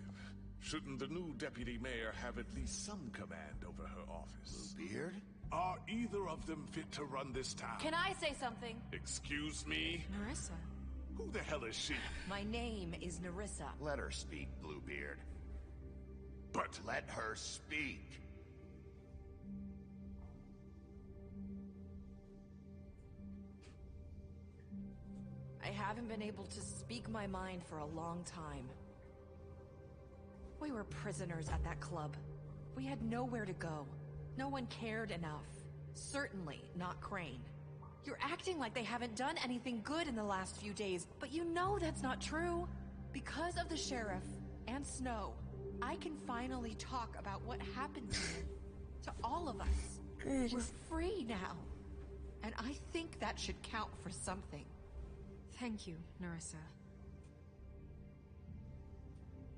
shouldn't the new deputy mayor have at least some command over her office? Bluebeard? Are either of them fit to run this town? Can I say something? Excuse me? Marissa. Who the hell is she? My name is Nerissa. Let her speak, Bluebeard. But Let her speak. I haven't been able to speak my mind for a long time. We were prisoners at that club. We had nowhere to go. No one cared enough. Certainly not Crane. You're acting like they haven't done anything good in the last few days, but you know that's not true. Because of the sheriff and Snow, I can finally talk about what happened to me. To all of us. We're free now. And I think that should count for something. Thank you, Nerissa.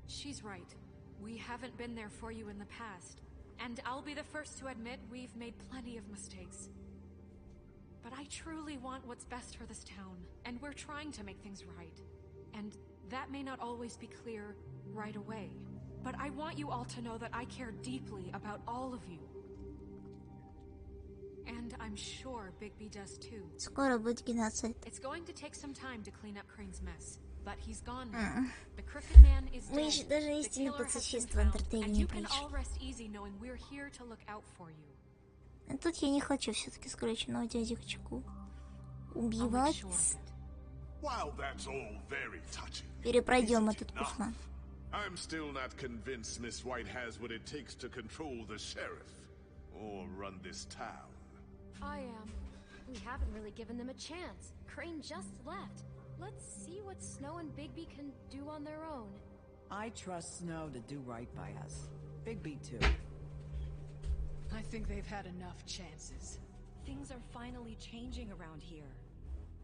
She's right. We haven't been there for you in the past. And I'll be the first to admit we've made plenty of mistakes. But I truly want what's best for this town, and we're trying to make things right. And that may not always be clear right away. But I want you all to know that I care deeply about all of you. And I'm sure Bigby does too. Скоро будет геноцид. It's going to take some time to clean up Crane's mess, but he's gone now. The crooked man is Мы dead. еще даже The истинный killer has been пацифист в found, and энтертейне you can пришли. all rest easy knowing we're here to look out for you. А тут я не хочу все-таки скрюченного дядечку убивать. while that's all very touching, Перепройдем этот кусман. I'm still not convinced Miss White has what it takes to control the sheriff or run this town. I am. We haven't really given them a chance. Crane just left. Let's see what Snow and Bigby can do on their own. I trust Snow to do right by us. Bigby too. I think they've had enough chances. Things are finally changing around here.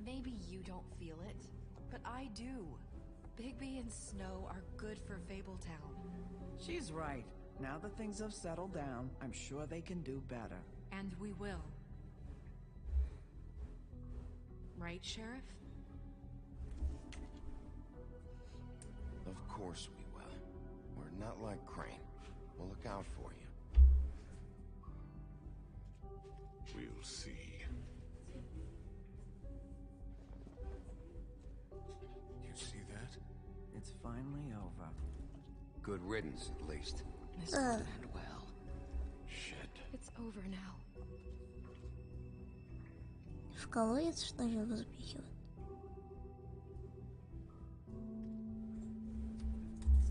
Maybe you don't feel it, but I do. Bigby and Snow are good for Fabletown. She's right. Now that things have settled down, I'm sure they can do better. And we will. Right, Sheriff? Of course we will. We're not like Crane. We'll look out for you. We'll see. You see that? It's finally over. Good riddance, at least. This won't end well. Shit. It's over now. В колодец, что ли, его запихивают?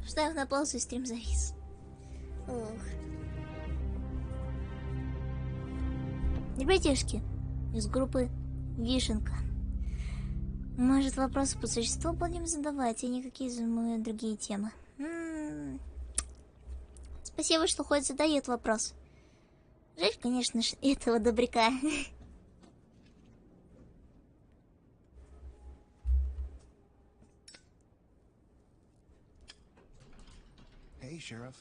Ставь на паузу, и стрим завис. Ох. Ребятишки из группы Вишенка. Может, вопросы по существу будем задавать, и никакие другие темы. Спасибо, что хоть задает вопрос. Жаль, конечно, этого добряка. Hey, Sheriff.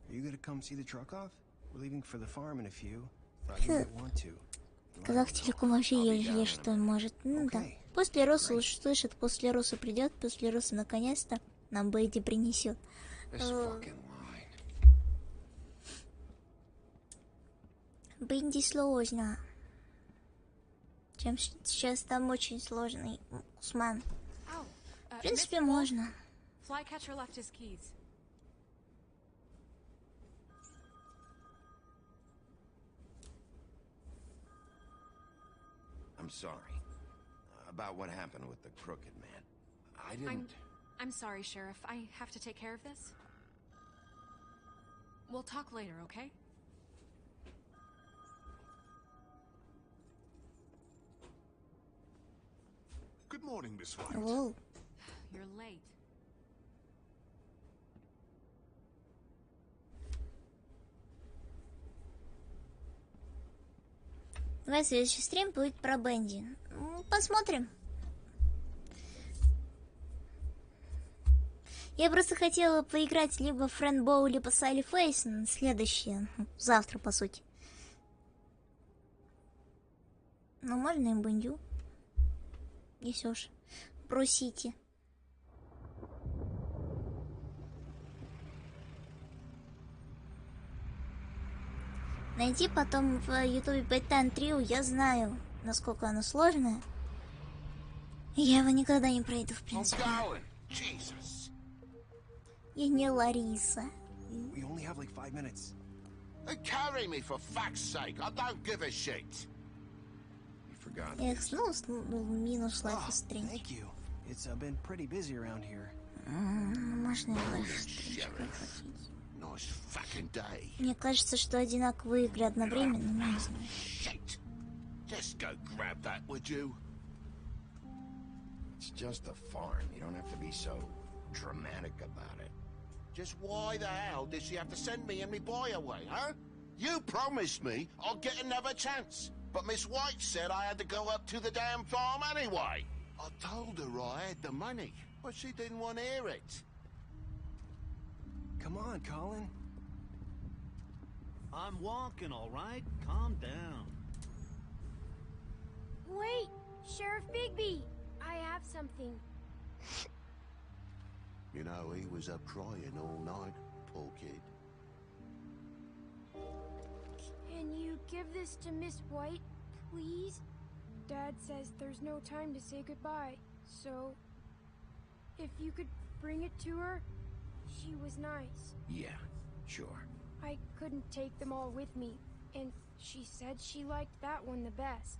Are you gonna come see the truck off? We're leaving for the farm in a few. Thought you might want to. Казах Телеком вообще есть что он может. Ну да. После Руссо слышит, после Руссо придет, после Руссо наконец-то нам Бэйди принесет. Бенди сложно. Чем сейчас там очень сложный Усман. В принципе, можно. Flycatcher left his keys. I'm sorry. About what happened with the crooked man. I didn't... I'm sorry, Sheriff. I have to take care of this. We'll talk later, okay? Good morning, Miss White. Whoa. You're late. Давай следующий стрим будет про Бенди. Посмотрим. Я просто хотела поиграть либо в Френдбоу, либо Салли Фейс. Следующее. Завтра, по сути. Но можно и Бендю. Если уж просите. Найти потом в ютубе Bedtime Trio, я знаю, насколько оно сложное. Я его никогда не пройду, в принципе. Я не Лариса. Carry me for fuck's sake. I don't give a shit. Эх, снова минус лайф стрим. Можно больше. Мне кажется, что одинаковые игры одновременно, но не знаю. Just go grab that, would you? It's just a farm. You don't have to be so dramatic about it. Just why the hell did she have to send me and me boy away, huh? You promised me I'll get another chance. But Miss White said I had to go up to the damn farm anyway. I told her I had the money, but she didn't want to hear it. Come on, Colin. I'm walking, all right? Calm down. Wait, Sheriff Bigby, I have something. You know, he was up crying all night, poor kid. Can you give this to Miss White, please? Dad says there's no time to say goodbye, so if you could bring it to her, she was nice. Yeah, sure. I couldn't take them all with me, and she said she liked that one the best.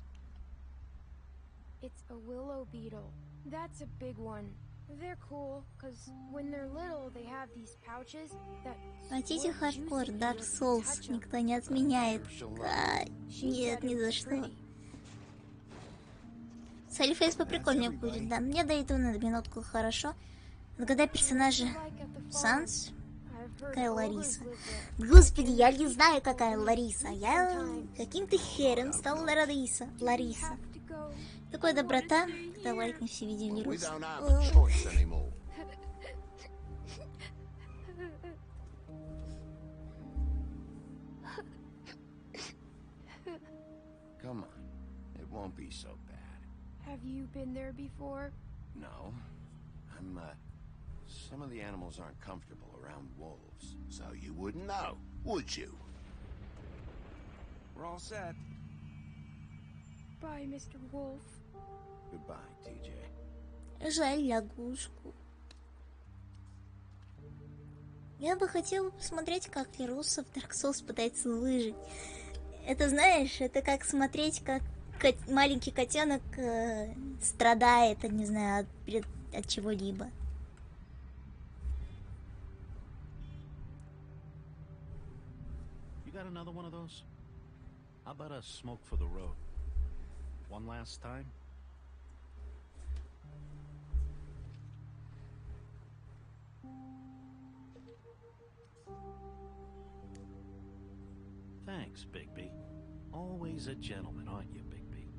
It's a willow beetle. That's a big one. They're cool, because when they're little, they have these pouches that... Хотите хардкор, Dark Souls, никто не отменяет. Нет, ни за что. Салифейс поприкольнее будет, да. Мне до этого надо минутку, хорошо. Нагадай персонажа. Санс? Какая Лариса? Господи, я не знаю, какая Лариса. Я каким-то хером стала Лариса. Лариса. Такая доброта. Это лайкни все видео Лируссо. Come on. It won't be so bad. Have you been there before? No. Some of the animals aren't comfortable around wolves, so you wouldn't know, would you? We're all set. Bye, Mr. Wolf. Goodbye, TJ. Жаль лягушку. Я бы хотела посмотреть, как Лируссо в Dark Souls пытается выжить. Это, знаешь, это как смотреть, как маленький котенок страдает, не знаю, от чего-либо. You got another one of those? How about a smoke for the road? One last time? Thanks, Bigby. Always a gentleman, aren't you, Bigby?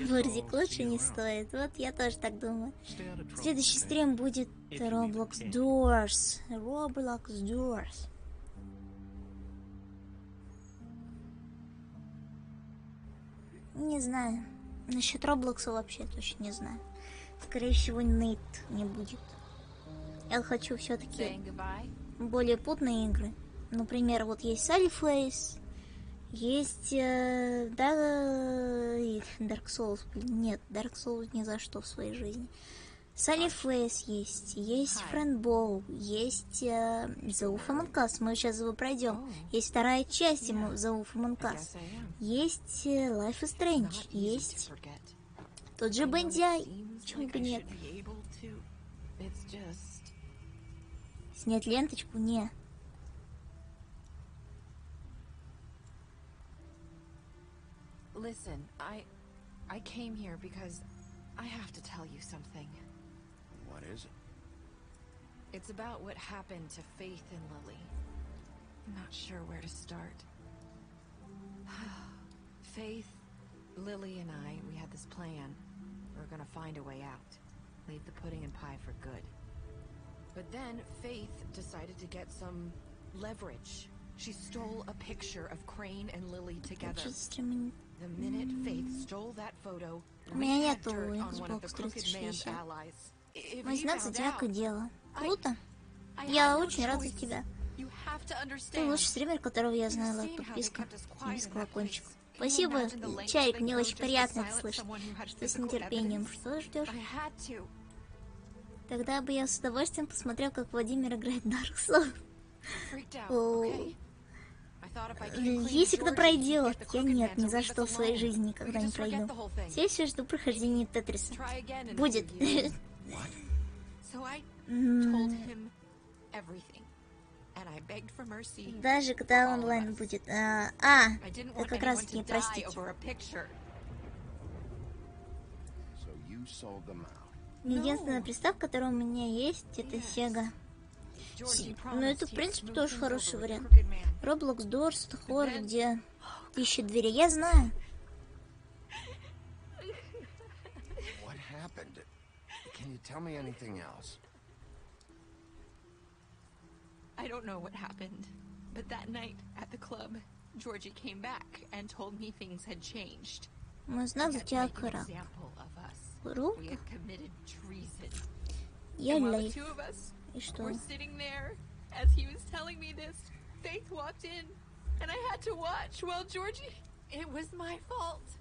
Бурзик лучше не стоит. Вот я тоже так думаю. Следующий стрим будет Roblox Doors. Roblox Doors. Не знаю. Насчет Роблокса вообще точно не знаю. Скорее всего, Нейт не будет. Я хочу все-таки более путные игры. Например, вот есть Салли Фейс, есть Dark Souls. Нет, Dark Souls ни за что в своей жизни. Салли Фейс есть Френдбоу, есть The Among Us, мы сейчас его пройдем. Есть вторая часть ему The Among Us. Есть Life is Strange, есть тот же Бендяй. Почему бы нет? Снять ленточку? Не. Listen, I came here because I have to tell you something. What is it? It's about what happened to Faith and Lily. I'm not sure where to start. Faith, Lily, and we had this plan. We were gonna find a way out. Leave the pudding and pie for good. But then Faith decided to get some leverage. She stole a picture of Crane and Lily together. The minute Faith stole that photo, we had dirt on one of the crooked man's allies. Знак зодиака дело. Круто. Я очень рад за тебя. Ты лучший стример, которого я знаю. Лайк, подписка и колокольчик. Спасибо, Чарик, мне очень приятно это слышать. Что с нетерпением. Что ждешь? Тогда бы я с удовольствием посмотрел, как Владимир играет на Dark Souls. Если кто пройдет, я нет, ни за что в своей жизни никогда не пройду. Все еще жду прохождения Тетриса. Будет. Даже когда онлайн будет. Это как раз таки простите. Единственная приставка, которая у меня есть, это Sega. Ну, это, в принципе, тоже хороший вариант. Roblox Doors, это хоррор, где 1000 дверей. Я знаю. I don't know what happened, but that night at the club, Georgie came back and told me things had changed. Мы знаем, у тебя кора. Круто. Я лайф. И что? We're sitting there as he was telling me this. Faith walked in, and I had to watch while Georgie. It was my fault.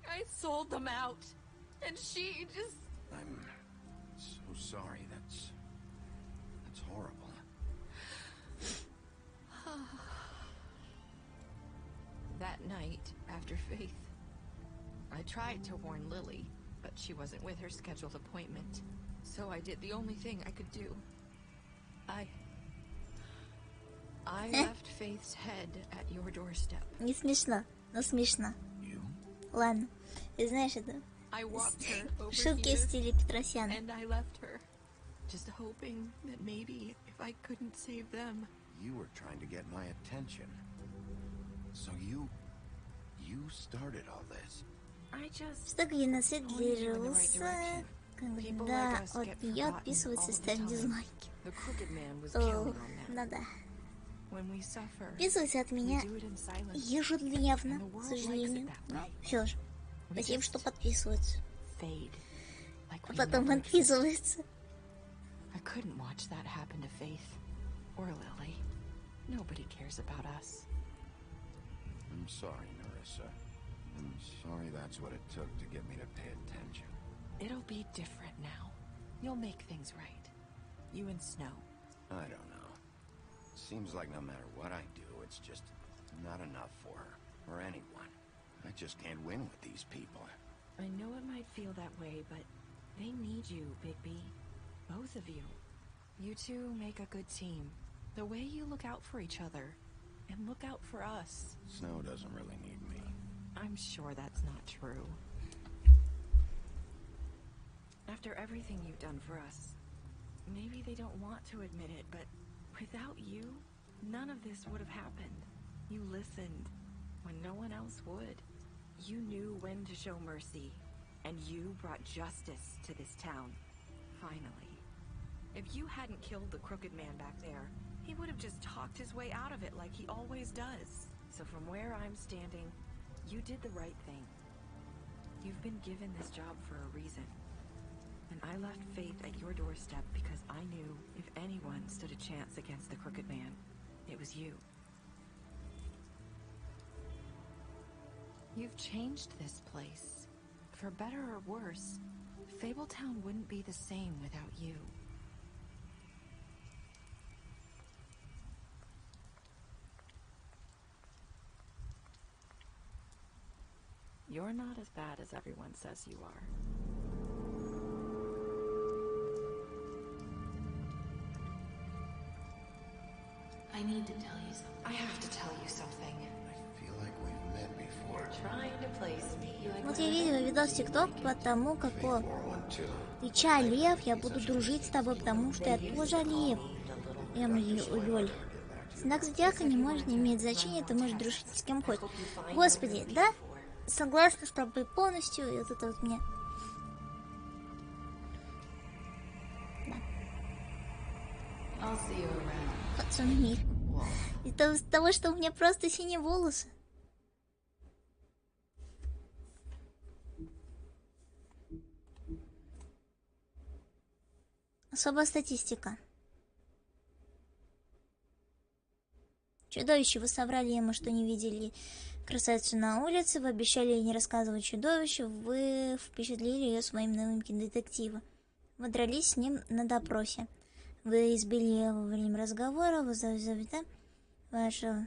I sold them out, and she just. I'm so sorry. That's horrible. That night, after Faith, I tried to warn Lily, but she wasn't with her scheduled appointment. So I did the only thing I could do. I left Faith's head at your doorstep. Не смешно, но смешно. Ладно, ты знаешь это. Шутки в стиле Петросяна. And I left her, just hoping that maybe if I couldn't save them. You were trying to get my attention. So you started all this. Что геноцид для Лируссо, когда от нее отписываются и ставят дизлайки. Да-да. Отписываются от меня ежедневно, к сожалению. Все же. Спасибо, что подписываются. А потом отписываются. Nobody cares about us. I'm sorry, Nerissa. I'm sorry that's what it took to get me to pay attention. It'll be different now. You'll make things right. You and Snow. I don't know. Seems like no matter what I do, it's just not enough for her, or anyone. I just can't win with these people. I know it might feel that way, but they need you, Bigby. Both of you. You two make a good team. The way you look out for each other, and look out for us. Snow doesn't really need me. I'm sure that's not true. After everything you've done for us, maybe they don't want to admit it, but without you, none of this would have happened. You listened when no one else would. You knew when to show mercy, and you brought justice to this town. Finally. If you hadn't killed the crooked man back there, he would have just talked his way out of it like he always does. So from where I'm standing, you did the right thing. You've been given this job for a reason. And I left faith at your doorstep because I knew if anyone stood a chance against the Crooked Man, it was you. You've changed this place. For better or worse, Fabletown wouldn't be the same without you. You're not as bad as everyone says you are. I need to tell you something. I have to tell you something. I feel like we've met before. Trying to place me. Вот я видела видос в ТикТок по тому, какого Твича лев, я буду дружить с тобой, потому что я тоже лев. Лёль. Знак зодиака не может иметь значения, ты можешь дружить с кем хочешь. Господи, да? Согласна с тобой полностью, и вот это вот мне... Да. Пацан мир. Из-за того, что у меня просто синие волосы. Особая статистика. Чудовище, вы соврали ему, что не видели красавицу на улице, вы обещали не рассказывать чудовищу, вы впечатлили ее своим новым детективом. Вы дрались с ним на допросе. Вы избили его во время разговора, вы завета вашего...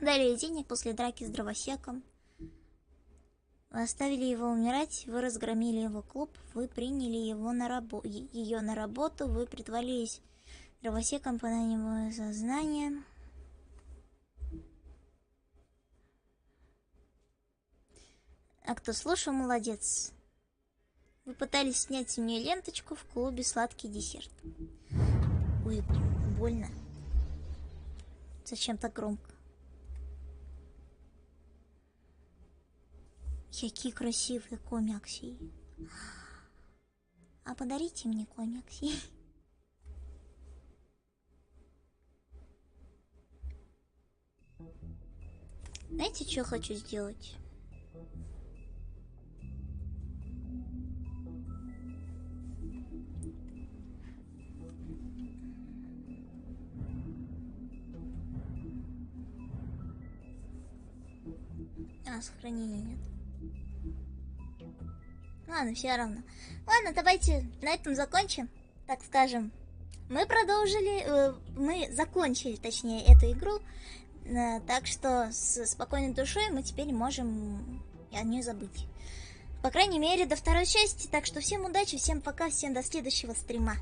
Дали денег после драки с дровосеком. Вы оставили его умирать, вы разгромили его клуб, вы приняли его ее на работу, вы притворились дровосеком по найму сознания. А кто слушал, молодец. Вы пытались снять с нее ленточку в клубе «Сладкий десерт». Ой, больно. Зачем так громко? Какие красивые комиксы. А подарите мне комиксы. Знаете, что хочу сделать? Сохранения нет. Ладно, все равно. Ладно, давайте на этом закончим. Так скажем. Мы закончили, точнее, эту игру. Так что с спокойной душой мы теперь можем о ней забыть. По крайней мере, до второй части. Так что всем удачи, всем пока, всем до следующего стрима.